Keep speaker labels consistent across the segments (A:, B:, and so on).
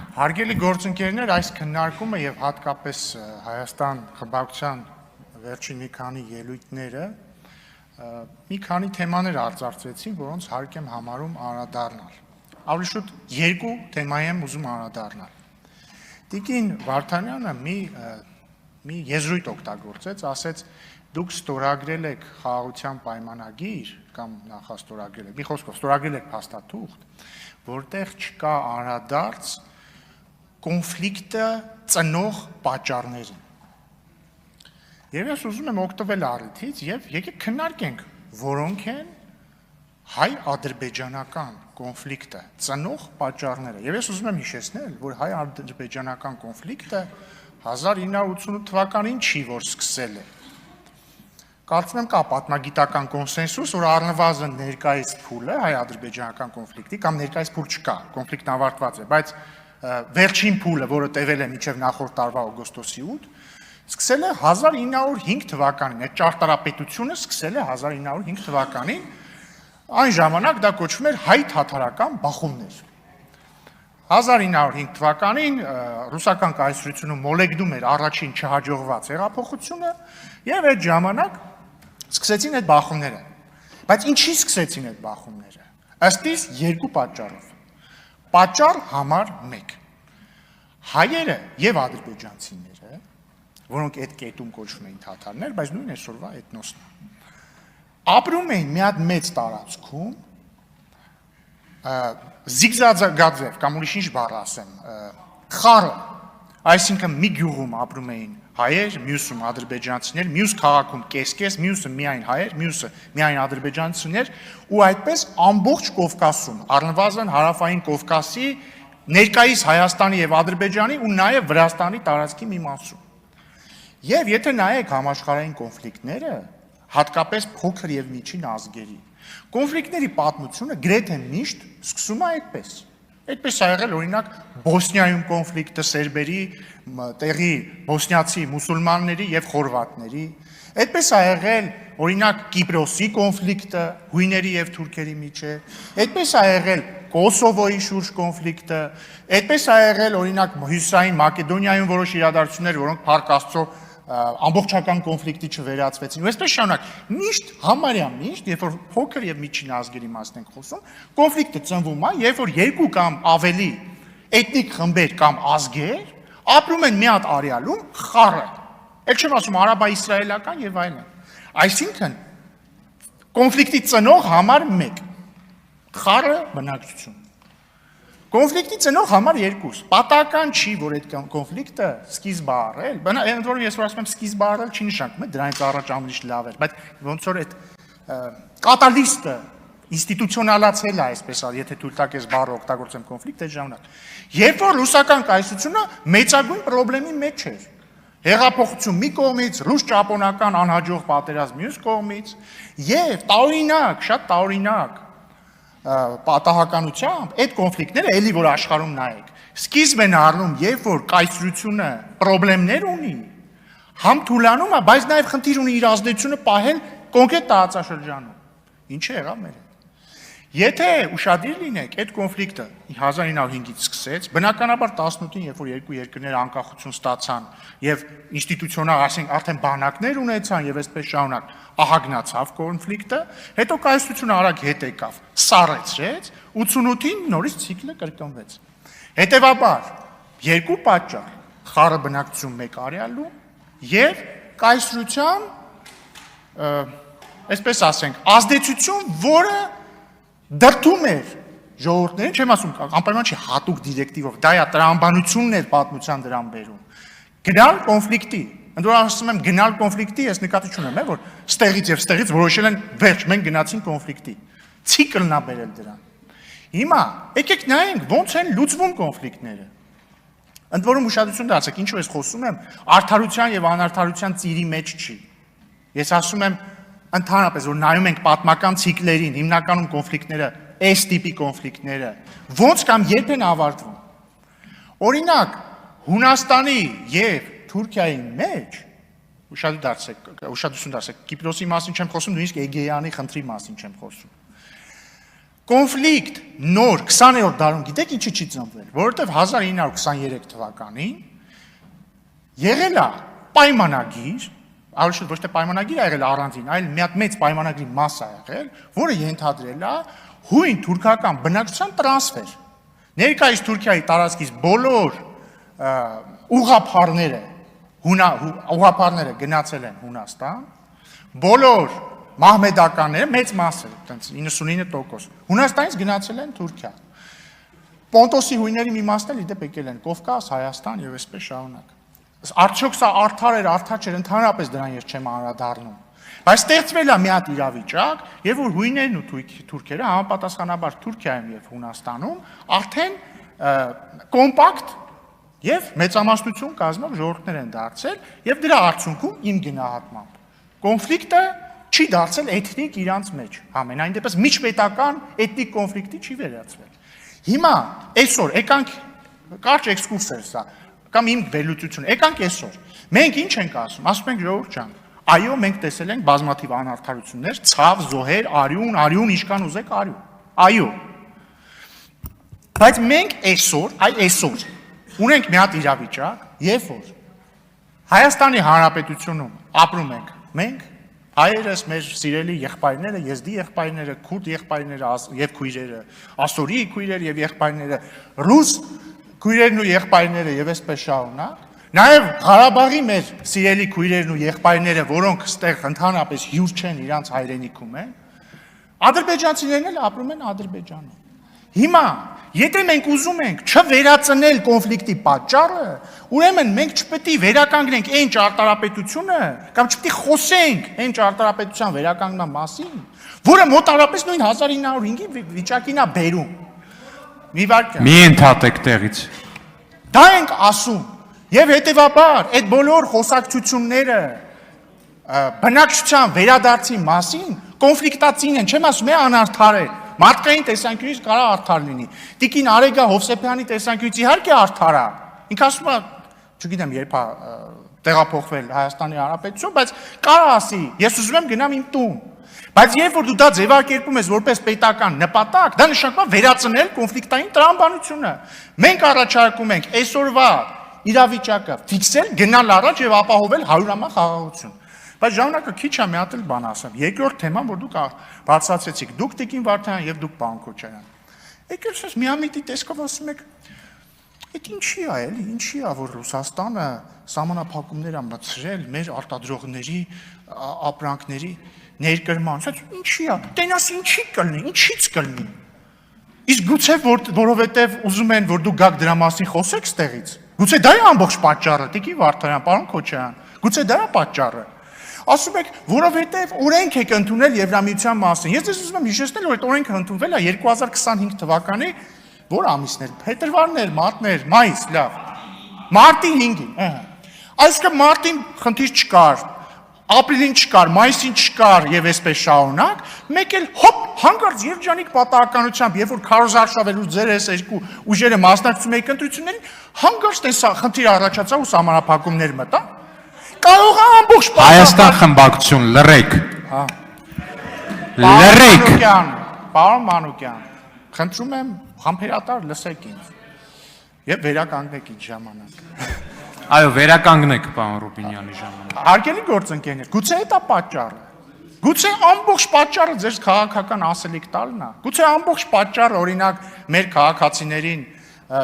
A: Հարգելի գործընկերներ, այս քննարկումը եւ հատկապես Հայաստան խմբակցության վերջին մի քանի ելույթները մի քանի թեմաներ արձարծվեցին, որոնց հարկ եմ համարում անդրադառնալ։ Ավելի շուտ երկու թեմայի եմ ուզում անդրադառնալ։ Տիկին Վարդանյանը մի եզրույթ օգտագործեց, ասեց դուք ստորագրել եք խաղաղության պայմանագիր կամ նախաստորագրել եք, մի խոսքով ստորագրել եք փաստաթուղթ, որտեղ չկա անդրադարձ կոնֆլիկտը ծնող պատճառներին։ Եվ ես ուզում եմ օգտվել առիթից եւ եկեք քննարկենք, որոնք են հայ-ադրբեջանական կոնֆլիկտը ծնող պատճառները։ Եվ ես ուզում եմ հիշեցնել, որ հայ-ադրբեջանական կոնֆլիկտը 1988 թվականին չի, որ սկսել է։ Կարծում եմ կա պատմագիտական կոնսենսուս, որ առնվազն ներկայիս փուլը հայ-ադրբեջանական կոնֆլիկտի կամ ներկայիս փուլ չկա, կոնֆլիկտն ավարտված է, բայց վերջին փուլը, որը տևել է մինչև նախորդ տարվա օգոստոսի 8, սկսել է 1905 թվականին, այդ ճարտարապետությունը սկսել է 1905 թվականին, այն ժամանակ դա կոչվում էր հայ-թաթարական բախումներ։ 1905 թվականին ռուսական կայսրությունում մոլեգնում էր առաջին չհաջողված հեղափոխությունը եւ այդ ժամանակ սկսեցին այդ բախումները։ Բայց ինչի սկսեցին այդ բախումները։ Ըստ իս երկու պատճառով։ Պատճառ համար 1։ Հայերը եւ ադրբեջանցիները, որոնք այդ կետում կոչվում էին թաթարներ, բայց նույն այսօրվա էթնոսն են, ապրում էին մի հատ մեծ տարածքում, զիգզագաձև, կամ ուրիշ ինչ բառ ասեմ, խառը, այսինքն մի գյուղում ապրում էին հայեր, մյուսում ադրբեջանցիներ, մյուս քաղաքում կես-կես, մյուսը միայն հայեր, մյուսը միայն ադրբեջանցիներ, ու այդպես ամբողջ Կովկասում, առնվազն հարավային Կովկասի, ներկայիս Հայաստանի եւ Ադրբեջանի ու նաեւ Վրաստանի տարածքի մի մասում։ Եվ եթե նայեք համաշխարհային կոնֆլիկտները, հատկապես փոքր եւ միջին ազգերի, կոնֆլիկտների պատմությունը գրեթե միշտ սկսում է այդպես։ Այդպես ա եղել օրինակ Բոսնիայում կոնֆլիկտը սերբերի, տեղի բոսնիացի մուսուլմանների եւ խորվատների, այդպես ա եղել օրինակ Կիպրոսի կոնֆլիկտը հույների եւ թուրքերի միջեւ, այդպես ա եղել Կոսովոյի շուրջ կոնֆլիկտը, այդպես ա եղել օրինակ Հյուսիսային Մակեդոնիայում որոշ իրադարձություններ, որոնք փառք Աստծո ամբողջական կոնֆլիկտի չվերածվեցին։ Ու այսպես շարունակ, միշտ համարյա միշտ, երբ որ փոքր եւ միջին ազգերի մասն ենք խոսում, կոնֆլիկտը ծնվում է, երբ որ երկու կամ ավելի էթնիկ խմբեր կամ ազգեր ապրում են մի հատ արեալում խառը։ Էլ չեմ ասում արաբա-իսրայելական եւ այլն։ Այսինքն կոնֆլիկտի ծնող համար 1 խառը բնակչություն։ Կոնֆլիկտի ծնող համար 2։ Պատահական չի, որ այդ կոնֆլիկտը սկիզբ առել, ընդ որում ես որ ասում եմ սկիզբ առել, չի նշանակում է դրանից առաջ ամենից լավ էր, բայց ոնց որ այդ կատալիստը ինստիտուցիոնալացել է, այսպես ասած, եթե թույլ տաք ես բառը օգտագործեմ կոնֆլիկտ այդ ժամանակ։ Երբ որ ռուսական կայսրությունը մեծագույն խնդրի մեջ էր, հեղափոխություն մի կողմից, ռուս-ճապոնական անհաջող պատերազմ մյուս կողմից, եւ տարօրինակ, շատ տարօրինակ պատահականությամբ այդ կոնֆլիկտները էլի որ աշխարհում նայեք սկիզբ են առնում երբ որ կայսրությունը խնդիրներ ունի համ թուլանում է բայց նաև խնդիր ունի իր ազդեցությունը պահել կոնկրետ տարածաշրջանում ինչը եղավ մեր եթե ուշադիր լինեք այդ կոնֆլիկտը 1905-ից սկսեց բնականաբար 18-ին երբ որ երկու երկրներ անկախություն ստացան եւ ինստիտուցիոնալ ասենք արդեն բանակներ ունեցան եւ այսպես շարունակ ահագնացավ կոնֆլիկտը, հետո կայսրությունը արագ հետ եկավ, սառեցրեց, 88-ին նորից ցիկլը կրկնվեց։ Հետևաբար, երկու պատճառ, խառը բնակչություն մեկ արեալում եւ կայսրության, այսպես ասենք, ազդեցություն, որը դրդում էր ժողովուրդներին, չեմ ասում, անպայման չի հատուկ դիրեկտիվով, դա է տրամաբանությունն էր պատմության դրան բերում։ Գնալ կոնֆլիկտի Ընդ որ ասում եմ գնալ կոնֆլիկտի, ես նկատի չունեմ, որ ստեղից եւ ստեղից որոշել են վերջ, մենք գնացին կոնֆլիկտի։ Ցիկլն է բերել դրան։ Հիմա եկեք նայենք ոնց են լուծվում կոնֆլիկտները։ Ընդ որում ուշադրություն դարձեք, ինչու ես խոսում եմ, արդարության եւ անարդարության ծիրի մեջ չի։ Ես ասում եմ ընդհանրապես որ նայում ենք պատմական ցիկլերին, հիմնականում կոնֆլիկտները, այս տիպի կոնֆլիկտները, ոնց կամ երբ են ավարտվում։ Օրինակ, Հունաստանի եւ Թուրքիայի մեջ ուշադրություն դարձեք, Կիպրոսի մասին չեմ խոսում, նույնիսկ Էգեյանի խնդրի մասին չեմ խոսում։ կոնֆլիկտ նոր 20-րդ դարում գիտեք ինչի չի ծնվել, որովհետև 1923 թվականին եղել է պայմանագիր, ավելի ոչ թե պայմանագիր ա եղել առանձին, այլ մի հատ մեծ պայմանագրի մաս ա եղել, որը ենթադրել է հույն թուրքական բնակչության տրանսֆեր։ Ներկայիս Թուրքիայի տարածքից բոլոր ուղղափառները գնացել են Հունաստան, բոլոր մահմեդականները, մեծ մասը, 99%, Հունաստանից գնացել են Թուրքիա։ Պոնտոսի հույների մի մասն էլ իդեպ եկել են Կովկաս, Հայաստան եւ այսպես շարունակ։ Արդյոք սա արդար էր, արդար չէր, ընդհանրապես դրան ես չեմ անդրադառնում։ Բայց ստեղծվել է մի հատ իրավիճակ, եւ որ հույներն ու թուրքերը համապատասխանաբար Թուրքիայում եւ Հունաստանում արդեն կոմպակտ եւ մեծամասնություն կազմող ժողովուրդներ են դարձել եւ դրա արդյունքում իմ գնահատմամբ կոնֆլիկտը չի դարձել էթնիկ իրանց մեջ, ամենայն դեպս միջպետական էթնիկ կոնֆլիկտի չի վերածվել։ Հիմա այսօր եկանք կարճ էքսկուրս էր սա, կամ իմ վերլուծությունը, եկանք այսօր, մենք ինչ ենք ասում, ասում ենք ժողովուրդ ջան, այո, մենք տեսել ենք բազմաթիվ անարդարություններ, ցավ, զոհեր, արյուն, ինչքան ուզեք արյուն, այո, բայց մենք այսօր ունենք մի հատ իրավիճակ, երբ որ Հայաստանի Հանրապետությունում ապրում ենք մենք, հայերս, մեր սիրելի եղբայրները, եզդի եղբայրները, քուրդ եղբայրները եւ քույրերը, ասորի քույրերը եւ եղբայրները, ռուս քույրերն ու եղբայրները եւ այսպես շարունակ, նաեւ Ղարաբաղի մեր սիրելի քույրերն ու եղբայրները, որոնք ստեղ ընդհանրապես հյուր չեն իրանց հայրենիքում են, ադրբեջանցիներն էլ ապրում են Ադրբեջանում։ Հիմա, եթե մենք ուզում ենք չվերածնել կոնֆլիկտի պատճառը, ուրեմն մենք չպետք է վերականգնենք այն ճարտարապետությունը, կամ չպետք է խոսենք այն ճարտարապետության վերականգնման մասին, որը մոտավորապես նույն 1905-ի վիճակին է բերում։ Մի վարքյան։
B: Մի ընդհատեք տեղից։
A: Դա ենք ասում, եւ հետեւաբար այդ բոլոր խոսակցությունները բնակչության վերադարձի մասին կոնֆլիկտացին են, չեմ ասում, անարդար են։ Մարդկային տեսանկյունից կարա արդար լինի։ Տիկին Արեգա Հովսեփյանի տեսանկյունից իհարկե արդար է։ Ինքը ասում է, չգիտեմ, երբ է տեղափոխվել Հայաստանի Հանրապետություն, բայց կարա ասի, ես ուզում եմ գնամ իմ տուն։ Բայց երբ որ դու դա ձևակերպում ես որպես պետական նպատակ, դա նշանակում է վերացնել կոնֆլիկտային տրամաբանությունը։ Մենք առաջարկում ենք այսօրվա իրավիճակը ֆիքսել, գնալ առաջ եւ ապահովել 100-ամյա խաղաղություն։ Բայց ժամանակը քիչ է մի հատ էլ բան ասեմ։ Երկրորդ թեման, որ դուք բացացեցիք, դուք Տիկին Վարդանյան եւ դուք պարոն Քոչարյան։ Եկեք ես միամիտի տեսքով ասում եք, այդ ինչի է, էլի, ինչի է, որ Ռուսաստանը սահմանափակումներ է մտցրել մեր արտադրողների ապրանքների ներկրման, ինչի է, տենաս ինչի կլինի, ինչից կլինի։ Իսկ գուցե որովհետեւ ուզում են, որ դուք գաք դրա մասին խոսեք ստեղից։ Գուցե դա է ամբողջ պատճառը, Տիկին Վարդանյան, պարոն Քոչարյան։ Գուցե դա է պատճառը։ Ասում եք, որովհետև օրենք եք ընդունել Եվրամիության մասին։ Ես ձեզ ուզում եմ հիշեցնել, որ այդ օրենքը ընդունվել է 2025 թվականի որ ամիսներ, փետրվարներ, մարտներ, մայիս, լավ։ Մարտի 5-ին, այսինքն մարտին խնդիր չկար, ապրիլին չկար, մայիսին չկար եւ այսպես շարունակ, մեկ էլ հոպ հանգարց երջանիկ պատահականությամբ, երբ որ քարոզարշավելու ձեր այս երկու ուժերը մասնակցում եք ընտրություններին, հանգարց տեսա խնդիր առաջացավ ու սահմանափակումներ մտա։ Կարող է ամբողջ
B: Հայաստան խմբակցություն լռեք։
A: Հա։
B: Լռեք։
A: Պարոն Մանուկյան, խնդրում եմ համբերատար լսեք ինձ եւ վերականգնեք ինձ ժամանակ։
B: Այո, վերականգնեք պարոն Ռուբինյանի ժամանակ։
A: Հարգելի գործընկերներ, գուցե դա պատճառը։ Գուցե ամբողջ պատճառը ձեր քաղաքական ասելիք տալն է։ Գուցե ամբողջ պատճառը օրինակ մեր քաղաքացիներին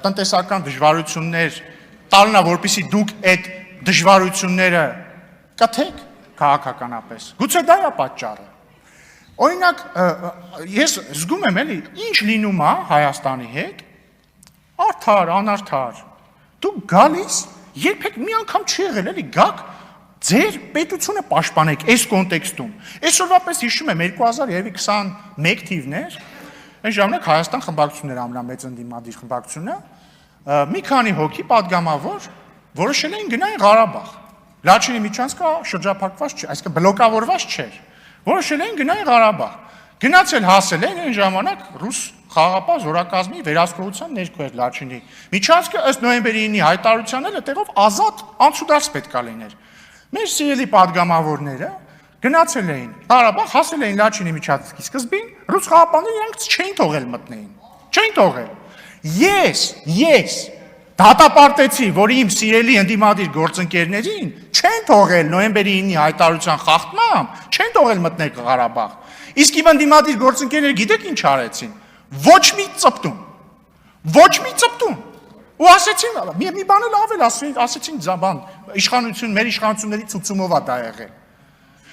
A: տնտեսական դժվարություններ տալն է, որպեսզի դուք այդ դժվարությունները կթեք քաղաքականապես։ Գուցե դա է պատճառը։ Օրինակ, ես զգում եմ էլի, ինչ լինում է Հայաստանի հետ, արդար, անարդար։ Դուք գալիս, երբեք մի անգամ չի եղել, էլի, գաք ձեր պետությունը պաշտպանեք այս կոնտեքստում։ Այսօրվա պես հիշում եմ 2021 թիվներ, այն ժամանակ Հայաստան խմբակցություններ ամենամեծ ընդդիմադիր խմբակցությունը, մի քանի հոգի պատգամավոր որոշել էին գնային Ղարաբաղ։ Լաչինի միջանցքը շրջափակված չէ, այսինքն բլոկավորված չէր։ Որոշել էին գնային Ղարաբաղ։ Գնացել հասել են այն ժամանակ ռուս խաղաղապահ զորակազմի վերահսկողության ներքո էր Լաչինի միջանցքը ըստ նոյեմբերի 9-ի հայտարարությանն էլ այդտեղով ազատ անցուդարձ պետք է լիներ։ Մեր սիրելի պատգամավորները գնացել էին Ղարաբաղ, հասել էին Լաչինի միջազգի սկզբին, ռուս խաղապանները իրանք չէին թողել մտնեին։ Չէին թողել։ Ես դատապարտեցի, որ իմ սիրելի ընդդիմադիր գործընկերներին չեն թողել նոյեմբերի 9-ի հայտարարության խախտմամբ, չեն թողել մտնել Ղարաբաղ։ Իսկ իմ ընդդիմադիր գործընկերները գիտեք ինչ արեցին։ Ոչ մի ծպտում։ Ու ասեցին, մի բան էլ ավել, ասեցին բան, մեր իշխանությունների ցուցումով է դա եղել։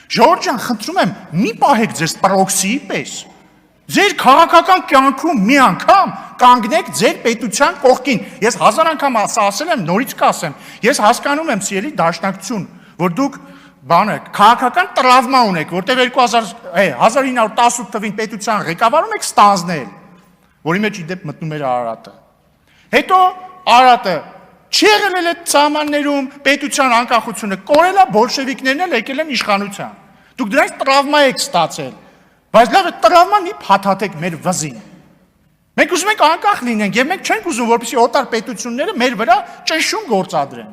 A: Ժողովուրդ ջան, խնդրում եմ, մի պահեք ձեզ պրոքսիի պես։ Ձեր քաղաքական կյանքում մի անգամ կանգնեք ձեր պետության կողքին։ Ես 1000 անգամ ասել եմ, նորից կասեմ։ Ես հասկանում եմ, սիրելի դաշնակցություն, որ դուք քաղաքական տրավմա ունեք, որտեղ 1918 թվին պետության ղեկավարում եք ստանձնել, որի մեջ իդեպ մտնում էր Արարատը։ Հետո Արարատը չի եղել էլ այդ սահմաններում պետության անկախությունը, կորել է, բոլշևիկներն էլ եկել են իշխանության։ Դուք դրանից տրավմա եք ստացել, բայց լավ է տրավման մի փաթաթեք մեր վզին։ Մենք ուզում ենք անկախ լինենք եւ մենք չենք ուզում, որպեսզի օտար պետությունները մեր վրա ճնշում գործադրեն։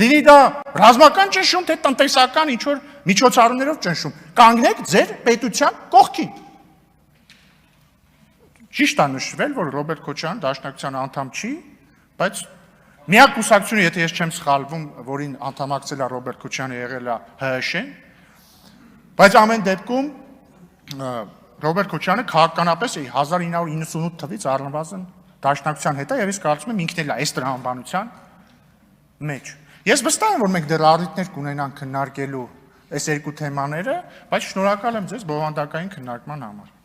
A: Լինի դա ռազմական ճնշում, թե տնտեսական ինչ-որ միջոցառումներով ճնշում։ Կանգնեք ձեր պետության կողքին։ Ճիշտ է նշվել, որ Ռոբերտ Քոչարյանը դաշնակցության անդամ չի, բայց միակ կուսակցությունը, եթե ես չեմ սխալվում, որին անդամակցել է Ռոբերտ Քոչարյանը, եղել է ՀՀՇ-ն, բայց ամեն դեպքում Ռոբերտ Քոչարյանը քաղաքականապես 1998 թվից առնվազն դաշնակցության հետ է եւ ես կարծում եմ ինքն էլ է այս տրամաբանության մեջ։ Ես վստահ եմ, որ մենք դեռ առիթներ կունենանք քննարկելու այս երկու թեմաները, բայց շնորհակալ եմ ձեզ բովանդակային քննարկման համար։